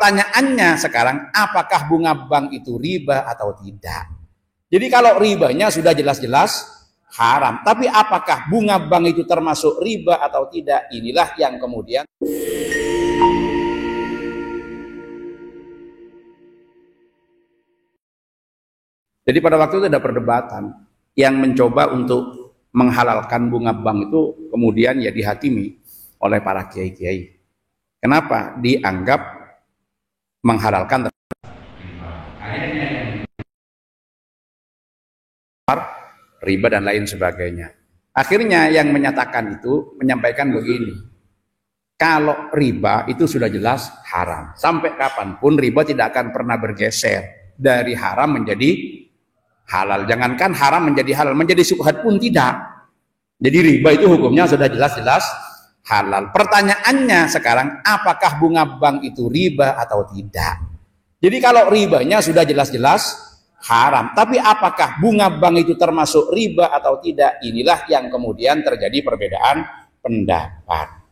Pertanyaannya sekarang, apakah bunga bank itu riba atau tidak? Jadi kalau ribanya sudah jelas-jelas haram, tapi apakah bunga bank itu termasuk riba atau tidak? Inilah yang kemudian jadi pada waktu itu ada perdebatan yang mencoba untuk menghalalkan bunga bank itu kemudian ya dihakimi oleh para kiai-kiai. Kenapa? Dianggap menghalalkan riba dan lain sebagainya. Akhirnya yang menyatakan itu menyampaikan begini, kalau riba itu sudah jelas haram, sampai kapanpun riba tidak akan pernah bergeser dari haram menjadi halal. Jangankan haram menjadi halal, menjadi syubhat pun tidak. Jadi riba itu hukumnya sudah jelas-jelas halal. Pertanyaannya sekarang, apakah bunga bank itu riba atau tidak? Jadi kalau ribanya sudah jelas-jelas haram, tapi apakah bunga bank itu termasuk riba atau tidak? Inilah yang kemudian terjadi perbedaan pendapat.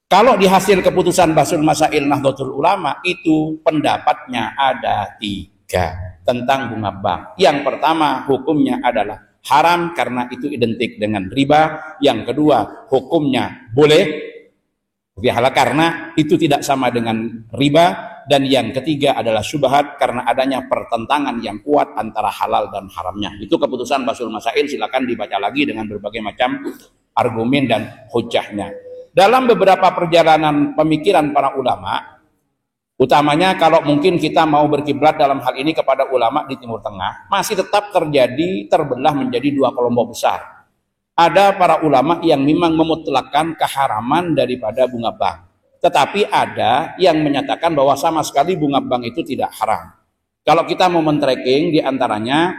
Kalau di hasil keputusan Basul Masail Nahdlatul Ulama itu pendapatnya ada 3 tentang bunga bank. Yang pertama, hukumnya adalah haram karena itu identik dengan riba. Yang kedua, hukumnya boleh dihalal karena itu tidak sama dengan riba. Dan yang ketiga adalah syubhat karena adanya pertentangan yang kuat antara halal dan haramnya. Itu keputusan Basul Masail, silakan dibaca lagi dengan berbagai macam argumen dan hujahnya. Dalam beberapa perjalanan pemikiran para ulama, utamanya kalau mungkin kita mau berkiblat dalam hal ini kepada ulama di Timur Tengah, masih tetap terjadi terbelah menjadi 2 kelompok besar. Ada para ulama yang memang memutlakkan keharaman daripada bunga bank. Tetapi ada yang menyatakan bahwa sama sekali bunga bank itu tidak haram. Kalau kita mau men-tracking, di antaranya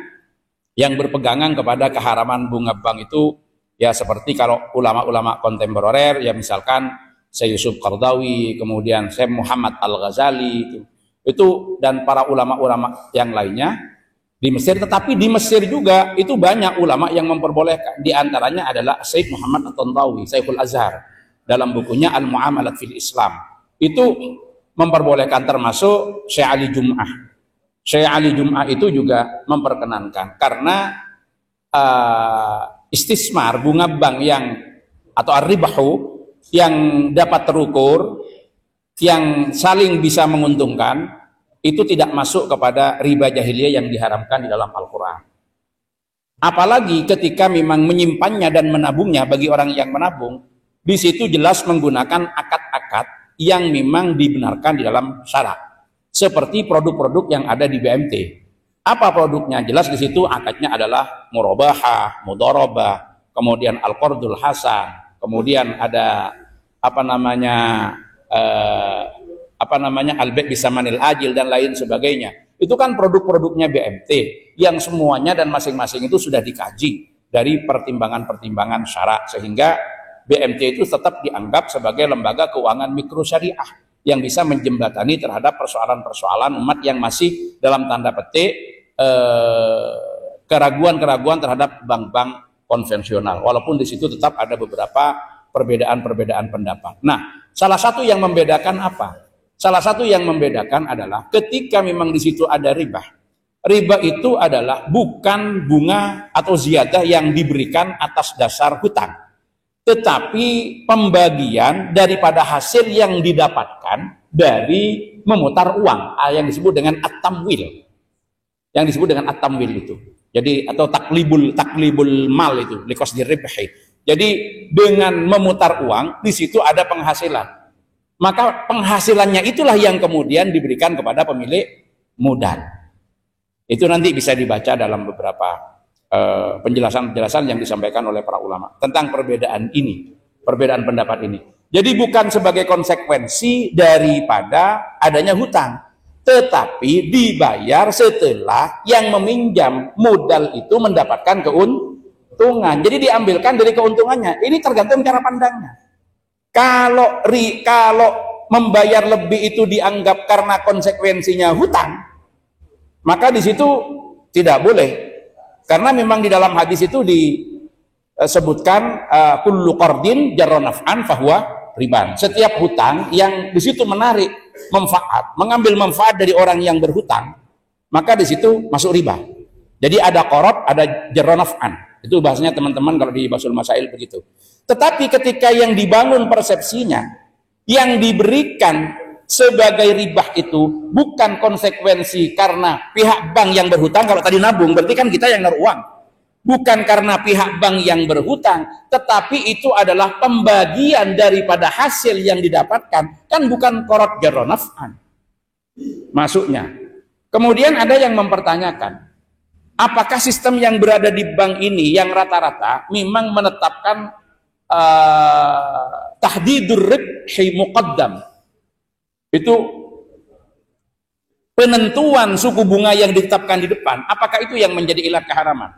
yang berpegangan kepada keharaman bunga bank itu, ya seperti kalau ulama-ulama kontemporer, ya misalkan Syekh Yusuf Qardawi, kemudian Syekh Muhammad Al-Ghazali, itu dan para ulama-ulama yang lainnya di Mesir. Tetapi di Mesir juga itu banyak ulama yang memperbolehkan. Di antaranya adalah Syekh Muhammad At-Tantawi, Syekhul Azhar, dalam bukunya Al-Mu'amalat fil Islam itu memperbolehkan, termasuk Syekh Ali Jum'ah. Syekh Ali Jum'ah itu juga memperkenankan karena istismar bunga bank yang atau ar-ribahu yang dapat terukur, yang saling bisa menguntungkan, itu tidak masuk kepada riba jahiliyah yang diharamkan di dalam Al-Quran. Apalagi ketika memang menyimpannya dan menabungnya bagi orang yang menabung, di situ jelas menggunakan akad-akad yang memang dibenarkan di dalam syarak. Seperti produk-produk yang ada di BMT. Apa produknya? Jelas di situ akadnya adalah murabahah, mudharabah, kemudian al-qardul hasan, kemudian ada al-bai' bisamanil ajil dan lain sebagainya. Itu kan produk-produknya BMT yang semuanya dan masing-masing itu sudah dikaji dari pertimbangan-pertimbangan syarak, sehingga BMT itu tetap dianggap sebagai lembaga keuangan mikro syariah yang bisa menjembatani terhadap persoalan-persoalan umat yang masih dalam tanda petik keraguan-keraguan terhadap bank-bank konvensional. Walaupun di situ tetap ada beberapa perbedaan-perbedaan pendapat. Nah, salah satu yang membedakan apa? Salah satu yang membedakan adalah ketika memang di situ ada riba. Riba itu adalah bukan bunga atau ziyadah yang diberikan atas dasar hutang, tetapi pembagian daripada hasil yang didapatkan dari memutar uang, yang disebut dengan at-tamwil. Yang disebut dengan at-tamwil itu. Jadi atau taklibul mal itu, liqasdi ribhi. Jadi dengan memutar uang di situ ada penghasilan. Maka penghasilannya itulah yang kemudian diberikan kepada pemilik modal. Itu nanti bisa dibaca dalam beberapa penjelasan-penjelasan yang disampaikan oleh para ulama tentang perbedaan ini, perbedaan pendapat ini. Jadi bukan sebagai konsekuensi daripada adanya hutang, tetapi dibayar setelah yang meminjam modal itu mendapatkan keuntungan. Jadi diambilkan dari keuntungannya. Ini tergantung cara pandangnya. Kalau membayar lebih itu dianggap karena konsekuensinya hutang, maka di situ tidak boleh. Karena memang di dalam hadis itu disebutkan kullu qardin jarra naf'an fahuwa riba. Setiap hutang yang di situ menarik manfaat, mengambil manfaat dari orang yang berhutang, maka di situ masuk riba. Jadi ada qorob, ada jarronaf'an. Itu bahasanya teman-teman kalau di Basul Masail begitu. Tetapi ketika yang dibangun persepsinya, yang diberikan sebagai ribah itu bukan konsekuensi karena pihak bank yang berhutang. Kalau tadi nabung, berarti kan kita yang naruh uang. Bukan karena pihak bank yang berhutang, tetapi itu adalah pembagian daripada hasil yang didapatkan. Kan bukan qorob jarronaf'an masuknya. Kemudian ada yang mempertanyakan, apakah sistem yang berada di bank ini yang rata-rata memang menetapkan tahdidur ribhi muqaddam, itu penentuan suku bunga yang ditetapkan di depan, apakah itu yang menjadi ilat keharaman?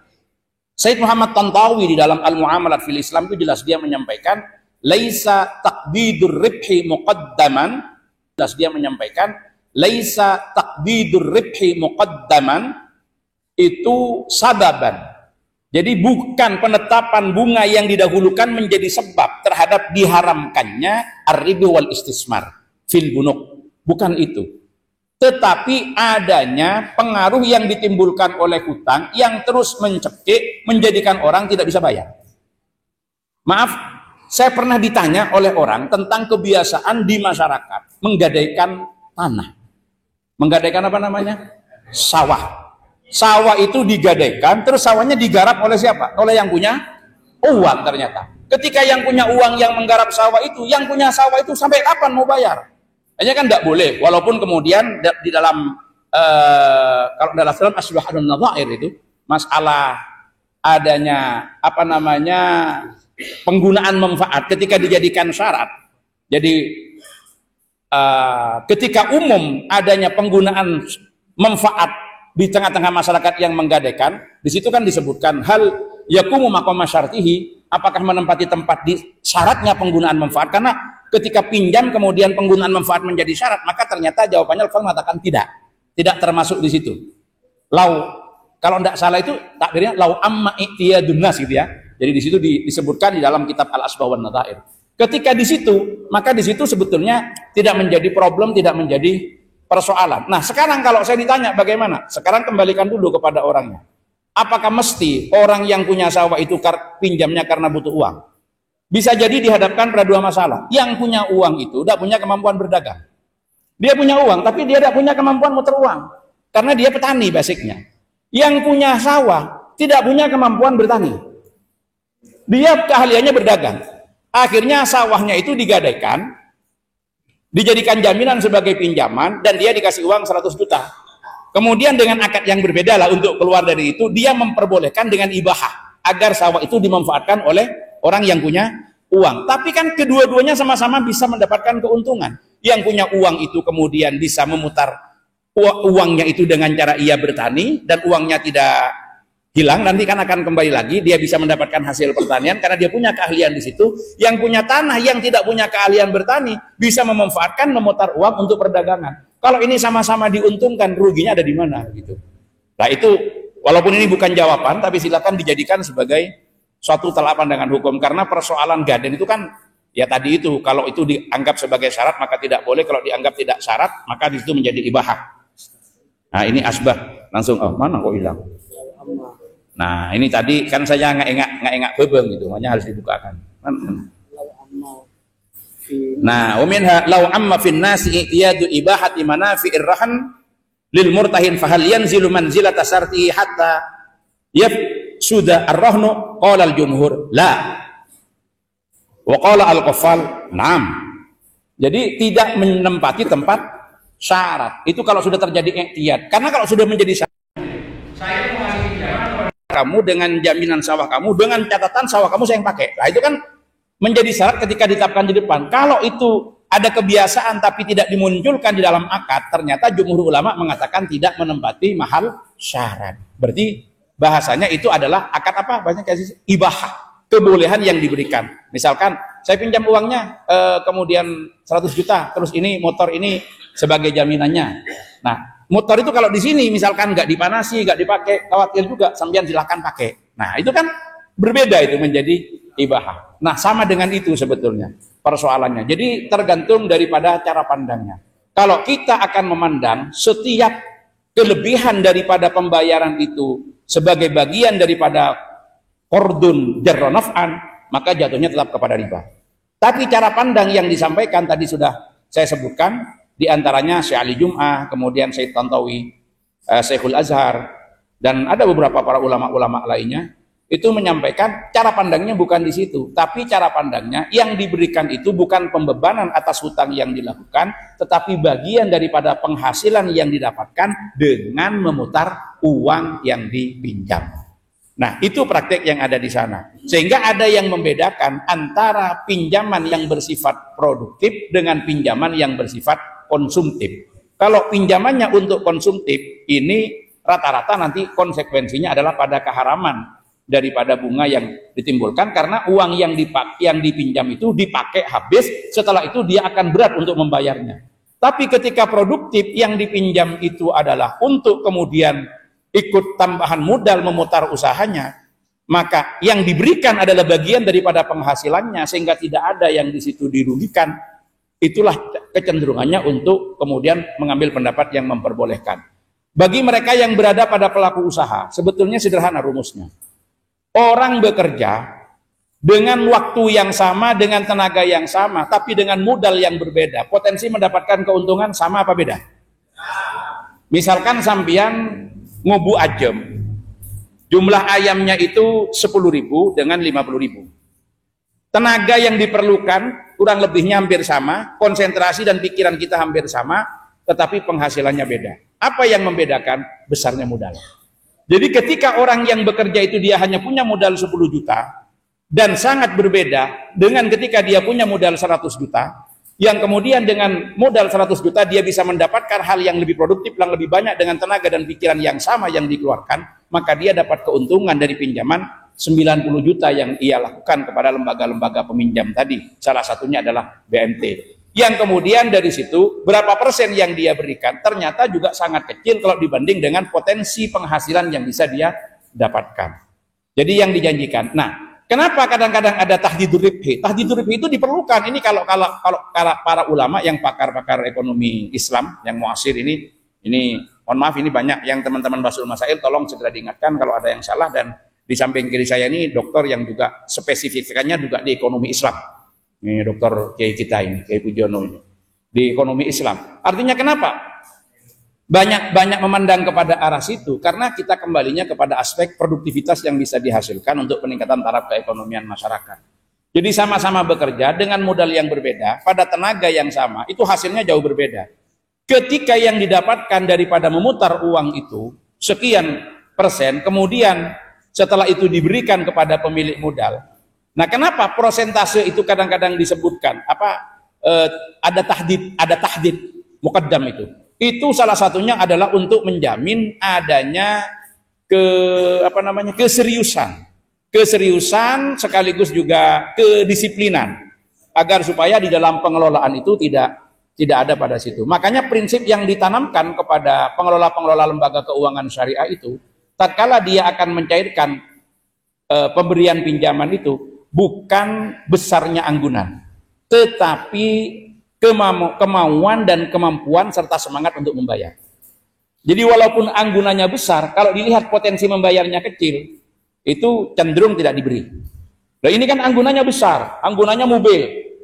Sayyid Muhammad Tantawi di dalam Al-Mu'amalat fil Islam itu jelas dia menyampaikan laisa taqdidur ribhi muqaddaman, jelas dia menyampaikan laisa taqdidur ribhi muqaddaman itu sababan. Jadi bukan penetapan bunga yang didahulukan menjadi sebab terhadap diharamkannya ar-riba wal istismar fil bunuk. Bukan itu. Tetapi adanya pengaruh yang ditimbulkan oleh hutang yang terus mencekik, menjadikan orang tidak bisa bayar. Maaf, saya pernah ditanya oleh orang tentang kebiasaan di masyarakat menggadaikan tanah. Menggadaikan apa namanya? Sawah. Sawah itu digadaikan, terus sawahnya digarap oleh siapa? Oleh yang punya uang ternyata. Ketika yang punya uang yang menggarap sawah itu, yang punya sawah itu sampai kapan mau bayar? Hanya kan tidak boleh, walaupun kemudian di dalam kalau dalam film Asbahun Nadhair itu masalah adanya apa namanya penggunaan manfaat ketika dijadikan syarat. Jadi ketika umum adanya penggunaan manfaat di tengah-tengah masyarakat yang menggadaikan, di situ kan disebutkan hal yakumu maqama syartihi, apakah menempati tempat di syaratnya penggunaan manfaat, karena ketika pinjam kemudian penggunaan manfaat menjadi syarat, maka ternyata jawabannya Al-Fatihah mengatakan tidak termasuk di situ. Kalau tidak salah itu takdirnya lau amma i'tiyadun nas gitu ya. Jadi di situ disebutkan di dalam kitab Al-Asbah wan Nadhair. Ketika di situ, maka di situ sebetulnya tidak menjadi problem, tidak menjadi persoalan. Nah, sekarang kalau saya ditanya bagaimana? Sekarang kembalikan dulu kepada orangnya. Apakah mesti orang yang punya sawah itu pinjamnya karena butuh uang? Bisa jadi dihadapkan pada dua masalah. Yang punya uang itu tidak punya kemampuan berdagang. Dia punya uang, tapi dia tidak punya kemampuan muter uang. Karena dia petani basicnya. Yang punya sawah tidak punya kemampuan bertani. Dia keahliannya berdagang. Akhirnya sawahnya itu digadaikan, dijadikan jaminan sebagai pinjaman, dan dia dikasih uang 100 juta. Kemudian dengan akad yang berbeda lah untuk keluar dari itu, dia memperbolehkan dengan ibahah agar sawah itu dimanfaatkan oleh orang yang punya uang. Tapi kan kedua-duanya sama-sama bisa mendapatkan keuntungan. Yang punya uang itu kemudian bisa memutar uangnya itu dengan cara ia bertani, dan uangnya tidak hilang, nanti kan akan kembali lagi, dia bisa mendapatkan hasil pertanian karena dia punya keahlian di situ. Yang punya tanah yang tidak punya keahlian bertani bisa memanfaatkan memutar uang untuk perdagangan. Kalau ini sama-sama diuntungkan, ruginya ada di mana gitu. Nah itu walaupun ini bukan jawaban, tapi silakan dijadikan sebagai suatu telaah pandangan hukum, karena persoalan gaden itu kan ya tadi itu, kalau itu dianggap sebagai syarat maka tidak boleh, kalau dianggap tidak syarat maka di situ menjadi ibahah. Nah ini asbah langsung mana kok hilang. Nah ini tadi kan saya nggak engak bebeng gitu, makanya harus dibukakan. Nah uminha lau amma fin nasi i'tiyadu ibahati manafi'ir rahan lil murtahin fahal yanzilu manzilata sarti hatta sudah ar-rahnu qala al-jumhur la wa qala al-qaffal na'am. Jadi tidak menempati tempat syarat itu kalau sudah terjadi iktiyad. Karena kalau sudah menjadi syarat, saya mengasih pinjaman kepada kamu dengan jaminan sawah kamu, dengan catatan sawah kamu saya yang pakai. Nah itu kan menjadi syarat ketika ditetapkan di depan. Kalau itu ada kebiasaan tapi tidak dimunculkan di dalam akad, ternyata jumhur ulama mengatakan tidak menempati mahal syarat. Berarti bahasanya itu adalah akad apa? Bahasanya kasih ibahah, kebolehan yang diberikan. Misalkan saya pinjam uangnya kemudian 100 juta, terus ini motor ini sebagai jaminannya. Nah, motor itu kalau di sini misalkan nggak dipanasi, nggak dipakai, khawatir juga, sampean silahkan pakai. Nah, itu kan berbeda, itu menjadi ibahah. Nah, sama dengan itu sebetulnya. persoalannya. Jadi tergantung daripada cara pandangnya. Kalau kita akan memandang setiap kelebihan daripada pembayaran itu sebagai bagian daripada qardun jarra naf'an, maka jatuhnya tetap kepada riba. Tapi cara pandang yang disampaikan tadi sudah saya sebutkan, diantaranya Syekh Ali Jum'ah, kemudian Syekh Tantawi, Syekhul Azhar, dan ada beberapa para ulama-ulama lainnya, itu menyampaikan cara pandangnya bukan di situ, tapi cara pandangnya yang diberikan itu bukan pembebanan atas hutang yang dilakukan, tetapi bagian daripada penghasilan yang didapatkan dengan memutar uang yang dipinjam. Nah, itu praktek yang ada di sana. Sehingga ada yang membedakan antara pinjaman yang bersifat produktif dengan pinjaman yang bersifat konsumtif. Kalau pinjamannya untuk konsumtif, ini rata-rata nanti konsekuensinya adalah pada keharaman daripada bunga yang ditimbulkan, karena uang yang dipinjam itu dipakai habis, setelah itu dia akan berat untuk membayarnya. Tapi ketika produktif yang dipinjam itu adalah untuk kemudian ikut tambahan modal memutar usahanya, maka yang diberikan adalah bagian daripada penghasilannya, sehingga tidak ada yang di situ dirugikan. Itulah kecenderungannya untuk kemudian mengambil pendapat yang memperbolehkan. Bagi mereka yang berada pada pelaku usaha, sebetulnya sederhana rumusnya. Orang bekerja dengan waktu yang sama, dengan tenaga yang sama, tapi dengan modal yang berbeda, potensi mendapatkan keuntungan sama apa beda? Misalkan sambian ngubu ajem, jumlah ayamnya itu 10.000 dengan 50.000. Tenaga yang diperlukan kurang lebihnya hampir sama, konsentrasi dan pikiran kita hampir sama, tetapi penghasilannya beda. Apa yang membedakan? Besarnya modal. Jadi ketika orang yang bekerja itu dia hanya punya modal 10 juta, dan sangat berbeda dengan ketika dia punya modal 100 juta, yang kemudian dengan modal 100 juta dia bisa mendapatkan hal yang lebih produktif, yang lebih banyak dengan tenaga dan pikiran yang sama yang dikeluarkan, maka dia dapat keuntungan dari pinjaman 90 juta yang ia lakukan kepada lembaga-lembaga peminjam tadi. Salah satunya adalah BMT. Yang kemudian dari situ berapa persen yang dia berikan ternyata juga sangat kecil kalau dibanding dengan potensi penghasilan yang bisa dia dapatkan. Jadi yang dijanjikan. Nah, kenapa kadang-kadang ada tahdidur ribhi? Tahdidur ribhi itu diperlukan. Ini kalau para ulama yang pakar-pakar ekonomi Islam yang muasir ini mohon maaf, ini banyak yang teman-teman Basul Masail, tolong segera diingatkan kalau ada yang salah. Dan di samping kiri saya ini dokter yang juga spesifikasinya juga di ekonomi Islam. Ini dokter Kiai kita ini, Kiai Pujono ini, di ekonomi Islam. Artinya kenapa? Banyak memandang kepada arah situ, karena kita kembalinya kepada aspek produktivitas yang bisa dihasilkan untuk peningkatan taraf keekonomian masyarakat. Jadi sama-sama bekerja dengan modal yang berbeda, pada tenaga yang sama, itu hasilnya jauh berbeda. Ketika yang didapatkan daripada memutar uang itu, sekian persen, kemudian setelah itu diberikan kepada pemilik modal. Nah, kenapa prosentase itu kadang-kadang disebutkan? Ada tahdid muqaddam itu. Itu salah satunya adalah untuk menjamin adanya keseriusan sekaligus juga kedisiplinan, agar supaya di dalam pengelolaan itu tidak ada pada situ. Makanya prinsip yang ditanamkan kepada pengelola-pengelola lembaga keuangan syariah itu, tatkala dia akan mencairkan pemberian pinjaman itu, bukan besarnya anggunan, tetapi kemauan dan kemampuan serta semangat untuk membayar. Jadi walaupun anggunannya besar, kalau dilihat potensi membayarnya kecil, itu cenderung tidak diberi. Nah, ini kan anggunannya besar, anggunannya mobil,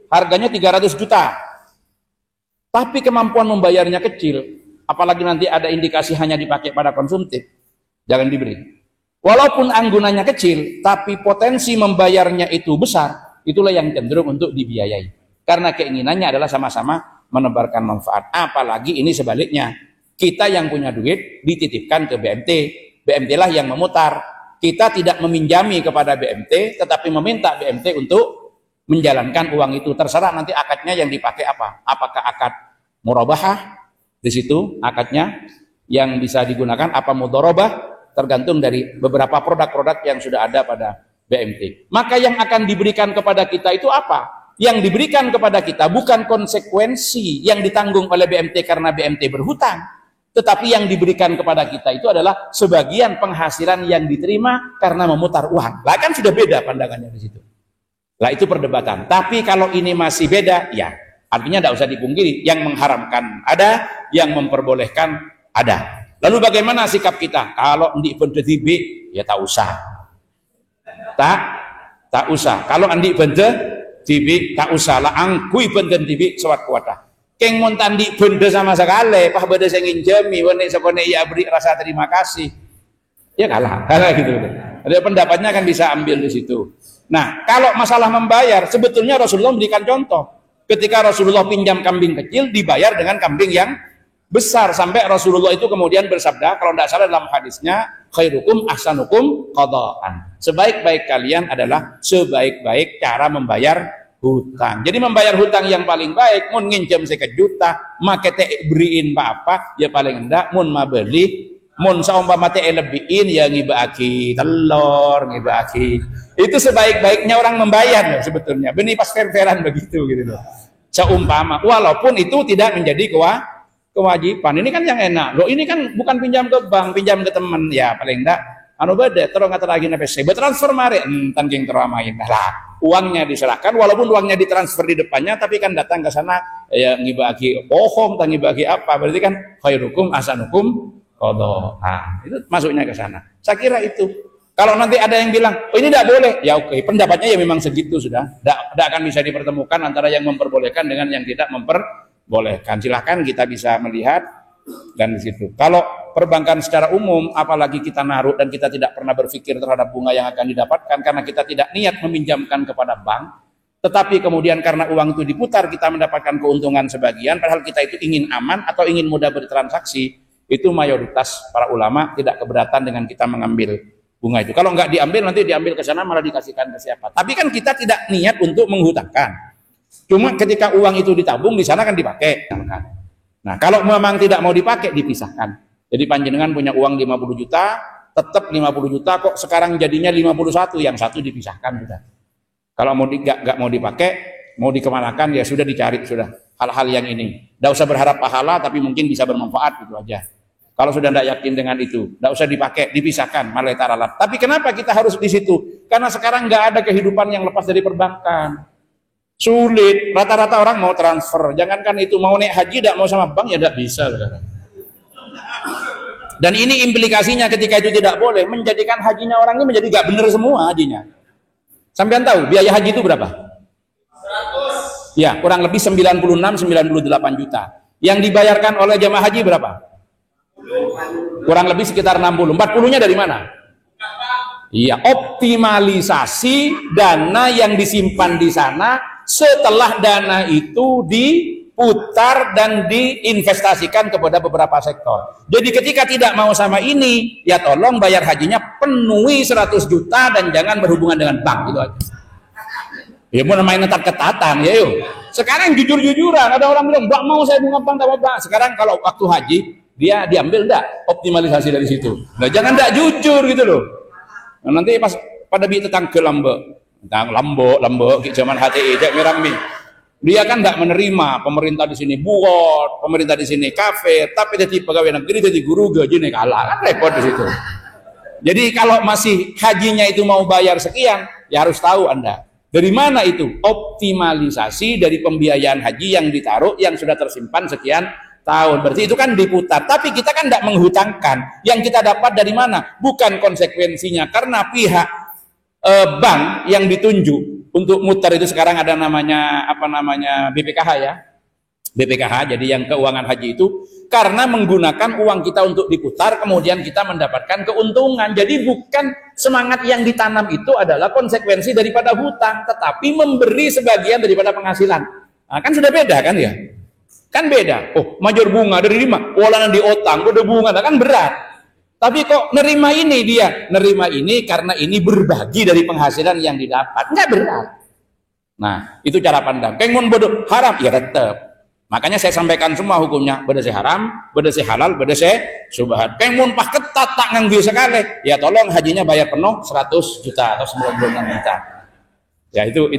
harganya 300 juta. Tapi kemampuan membayarnya kecil, apalagi nanti ada indikasi hanya dipakai pada konsumtif, jangan diberi. Walaupun anggunannya kecil, tapi potensi membayarnya itu besar, itulah yang cenderung untuk dibiayai. Karena keinginannya adalah sama-sama menebarkan manfaat. Apalagi ini sebaliknya, kita yang punya duit dititipkan ke BMT, BMT lah yang memutar. Kita tidak meminjami kepada BMT, tetapi meminta BMT untuk menjalankan uang itu. Terserah nanti akadnya yang dipakai apa. Apakah akad murabahah, di situ akadnya yang bisa digunakan, apa mudharabah, tergantung dari beberapa produk-produk yang sudah ada pada BMT. Maka yang akan diberikan kepada kita itu apa? Yang diberikan kepada kita bukan konsekuensi yang ditanggung oleh BMT karena BMT berhutang, tetapi yang diberikan kepada kita itu adalah sebagian penghasilan yang diterima karena memutar uang. Lah kan sudah beda pandangannya di situ. Lah itu perdebatan. Tapi kalau ini masih beda, ya artinya tidak usah dipungkiri. Yang mengharamkan ada, yang memperbolehkan ada. Lalu bagaimana sikap kita? Kalau di benda tibi, ya tak usah. Tak usah. Kalau andi benda tibi, tak usah lah. Angkui benda tibi sewat kuatah. Keng mun tandi benda sama sekali, pah benda saya nginjami, wene sekone ya beri rasa terima kasih. Ya kalah gitu. Ada pendapatnya kan bisa ambil di situ. Nah, kalau masalah membayar, sebetulnya Rasulullah memberikan contoh. Ketika Rasulullah pinjam kambing kecil, dibayar dengan kambing yang besar. Sampai Rasulullah itu kemudian bersabda, kalau tidak salah dalam hadisnya, khairukum ahsanukum qadaan. Sebaik-baik kalian adalah sebaik-baik cara membayar hutang. Jadi membayar hutang yang paling baik, mun nginjem sekejuta, make teh beriin apa, ya paling enggak mun mabeli, mun saumpama teh lebihin ya ngibaki telur, ngibaki. Itu sebaik-baiknya orang membayar loh sebetulnya. Benih pas fair-fairan begitu gitu loh. Seumpama, walaupun itu tidak menjadi kewajiban. Ini kan yang enak. Loh ini kan bukan pinjam ke bank, pinjam ke teman. Ya paling enggak anu beda, terus ngata lagi na PC. Bertransfer mari tangking teramain lah. Uangnya diserahkan, walaupun uangnya ditransfer di depannya, tapi kan datang ke sana ya ngibagi pohon, ngibagi apa? Berarti kan khairukum ahsanukum qadha. Nah, itu masuknya ke sana. Saya kira itu. Kalau nanti ada yang bilang, oh ini tidak boleh, ya oke, pendapatnya ya memang segitu sudah. Tidak akan bisa dipertemukan antara yang memperbolehkan dengan yang tidak memperbolehkan. Silahkan kita bisa melihat dan di situ. Kalau perbankan secara umum, apalagi kita naruh dan kita tidak pernah berpikir terhadap bunga yang akan didapatkan karena kita tidak niat meminjamkan kepada bank, tetapi kemudian karena uang itu diputar kita mendapatkan keuntungan sebagian, padahal kita itu ingin aman atau ingin mudah bertransaksi, itu mayoritas para ulama tidak keberatan dengan kita mengambil bunga itu. Kalau nggak diambil, nanti diambil ke sana malah dikasihkan ke siapa. Tapi kan kita tidak niat untuk menghutangkan. Cuma ketika uang itu ditabung, di sana kan dipakai. Nah, kalau memang tidak mau dipakai, dipisahkan. Jadi panjenengan punya uang 50 juta, tetap 50 juta kok sekarang jadinya 51, yang satu dipisahkan sudah. Kalau mau nggak mau dipakai, mau dikemanakan, ya sudah dicari sudah hal-hal yang ini. Nggak usah berharap pahala, tapi mungkin bisa bermanfaat gitu aja. Kalau sudah tidak yakin dengan itu, tidak usah dipakai, dipisahkan, malah taralat. Tapi kenapa kita harus di situ? Karena sekarang nggak ada kehidupan yang lepas dari perbankan. Sulit, rata-rata orang mau transfer. Jangankan itu, mau naik haji tidak mau sama bank ya tidak bisa. Dan ini implikasinya ketika itu tidak boleh, menjadikan hajinya orang ini menjadi nggak benar semua hajinya. Sampean tahu biaya haji itu berapa? 100. Ya, kurang lebih 96-98 juta. Yang dibayarkan oleh jamaah haji berapa? Kurang lebih sekitar 60. 40-nya dari mana? Iya, optimalisasi dana yang disimpan di sana setelah dana itu diputar dan diinvestasikan kepada beberapa sektor. Jadi ketika tidak mau sama ini, ya tolong bayar hajinya penuhi 100 juta dan jangan berhubungan dengan bank, gitu aja. Ya mau main ketat-ketatan, ya yuk. Sekarang jujur-jujuran, ada orang bilang, "Mbak mau saya bunga bank, Mbak." Sekarang kalau waktu haji, dia diambil enggak optimalisasi dari situ. Nah, jangan enggak jujur gitu loh. Nah, nanti pas pada bi tetang ke Lombok zaman HTI cek mirambi. Dia kan enggak menerima pemerintah di sini buat, pemerintah di sini kafir, tapi jadi pegawai negeri jadi guru gajinya kalah, kan repot di situ. Jadi kalau masih hajinya itu mau bayar sekian, ya harus tahu Anda. Dari mana itu? Optimalisasi dari pembiayaan haji yang ditaruh yang sudah tersimpan sekian tahun. Berarti itu kan diputar. Tapi kita kan tidak menghutangkan. Yang kita dapat dari mana? Bukan konsekuensinya. Karena pihak bank yang ditunjuk untuk mutar itu sekarang ada namanya BPKH ya. BPKH, jadi yang keuangan haji itu karena menggunakan uang kita untuk diputar, kemudian kita mendapatkan keuntungan. Jadi bukan semangat yang ditanam itu adalah konsekuensi daripada hutang, tetapi memberi sebagian daripada penghasilan. Nah, kan sudah beda kan ya? Kan beda. Oh, major bunga dari lima, walaupun di otang, udah bunga, kan berat. Tapi kok nerima ini dia? Nerima ini karena ini berbagi dari penghasilan yang didapat. Enggak berat. Nah, itu cara pandang. Kengun bodoh haram, ya tetap. Makanya saya sampaikan semua hukumnya, beda haram, beda halal, beda subhat. Pengen pah ketat tak nganggu sekali, ya tolong hajinya bayar penuh 100 juta atau 96 juta. Ya itu